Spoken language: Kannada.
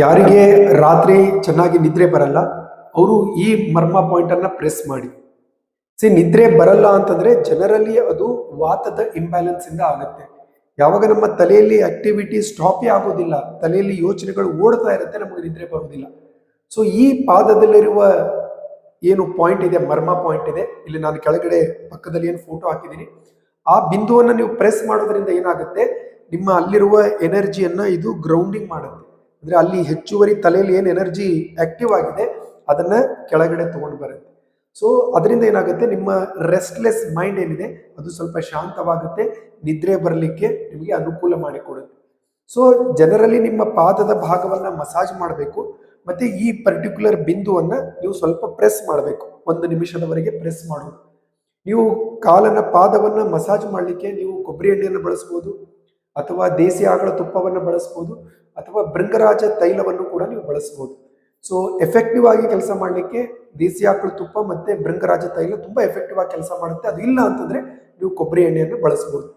ಯಾರಿಗೆ ರಾತ್ರಿ ಚೆನ್ನಾಗಿ ನಿದ್ರೆ ಬರಲ್ಲ ಅವರು ಈ ಮರ್ಮ ಪಾಯಿಂಟ್ ಅನ್ನ ಪ್ರೆಸ್ ಮಾಡಿ. ನಿದ್ರೆ ಬರಲ್ಲ ಅಂತಂದ್ರೆ ಜನರಲಿ ಅದು ವಾತದ ಇಂಬ್ಯಾಲೆನ್ಸ್ ಇಂದ ಆಗುತ್ತೆ. ಯಾವಾಗ ನಮ್ಮ ತಲೆಯಲ್ಲಿ ಆಕ್ಟಿವಿಟಿ ಸ್ಟಾಪೇ ಆಗೋದಿಲ್ಲ, ತಲೆಯಲ್ಲಿ ಯೋಚನೆಗಳು ಓಡ್ತಾ ಇರುತ್ತೆ, ನಮಗೆ ನಿದ್ರೆ ಬರೋದಿಲ್ಲ. ಸೊ ಈ ಪಾದದಲ್ಲಿರುವ ಏನು ಪಾಯಿಂಟ್ ಇದೆ, ಮರ್ಮ ಪಾಯಿಂಟ್ ಇದೆ, ಇಲ್ಲಿ ನಾನು ಕೆಳಗಡೆ ಪಕ್ಕದಲ್ಲಿ ಏನು ಫೋಟೋ ಹಾಕಿದ್ದೀನಿ, ಆ ಬಿಂದುವನ್ನು ನೀವು ಪ್ರೆಸ್ ಮಾಡೋದ್ರಿಂದ ಏನಾಗುತ್ತೆ, ನಿಮ್ಮ ಅಲ್ಲಿರುವ ಎನರ್ಜಿಯನ್ನ ಇದು ಗ್ರೌಂಡಿಂಗ್ ಮಾಡುತ್ತೆ. ಅಂದ್ರೆ ಅಲ್ಲಿ ಹೆಚ್ಚುವರಿ ತಲೆಯಲ್ಲಿ ಏನು ಎನರ್ಜಿ ಆಕ್ಟಿವ್ ಆಗಿದೆ ಅದನ್ನ ಕೆಳಗಡೆ ತಗೊಂಡು ಬರುತ್ತೆ. ಸೊ ಅದರಿಂದ ಏನಾಗುತ್ತೆ, ನಿಮ್ಮ ರೆಸ್ಟ್ಲೆಸ್ ಮೈಂಡ್ ಏನಿದೆ ಅದು ಸ್ವಲ್ಪ ಶಾಂತವಾಗುತ್ತೆ, ನಿದ್ರೆ ಬರಲಿಕ್ಕೆ ನಿಮಗೆ ಅನುಕೂಲ ಮಾಡಿಕೊಡುತ್ತೆ. ಸೊ ಜನರಲಿ ನಿಮ್ಮ ಪಾದದ ಭಾಗವನ್ನ ಮಸಾಜ್ ಮಾಡಬೇಕು, ಮತ್ತೆ ಈ ಪರ್ಟಿಕ್ಯುಲರ್ ಬಿಂದುವನ್ನ ನೀವು ಸ್ವಲ್ಪ ಪ್ರೆಸ್ ಮಾಡಬೇಕು, 1 ನಿಮಿಷದವರೆಗೆ ಪ್ರೆಸ್ ಮಾಡೋದು. ನೀವು ಕಾಲನ್ನ ಪಾದವನ್ನ ಮಸಾಜ್ ಮಾಡಲಿಕ್ಕೆ ನೀವು ಕೊಬ್ಬರಿ ಎಣ್ಣೆಯನ್ನು ಬಳಸ್ಬೋದು, ಅಥವಾ ದೇಸಿ ಆಕಳ ತುಪ್ಪವನ್ನು ಬಳಸ್ಬೋದು, ಅಥವಾ ಭೃಂಗರಾಜ ತೈಲವನ್ನು ಕೂಡ ನೀವು ಬಳಸ್ಬೋದು. ಸೊ ಎಫೆಕ್ಟಿವ್ ಆಗಿ ಕೆಲಸ ಮಾಡಲಿಕ್ಕೆ ದೇಸಿ ಆಕಳ ತುಪ್ಪ ಮತ್ತೆ ಭೃಂಗರಾಜ ತೈಲ ತುಂಬಾ ಎಫೆಕ್ಟಿವ್ ಆಗಿ ಕೆಲಸ ಮಾಡುತ್ತೆ. ಅದು ಇಲ್ಲ ಅಂತಂದ್ರೆ ನೀವು ಕೊಬ್ಬರಿ ಎಣ್ಣೆಯನ್ನು ಬಳಸ್ಬೋದು.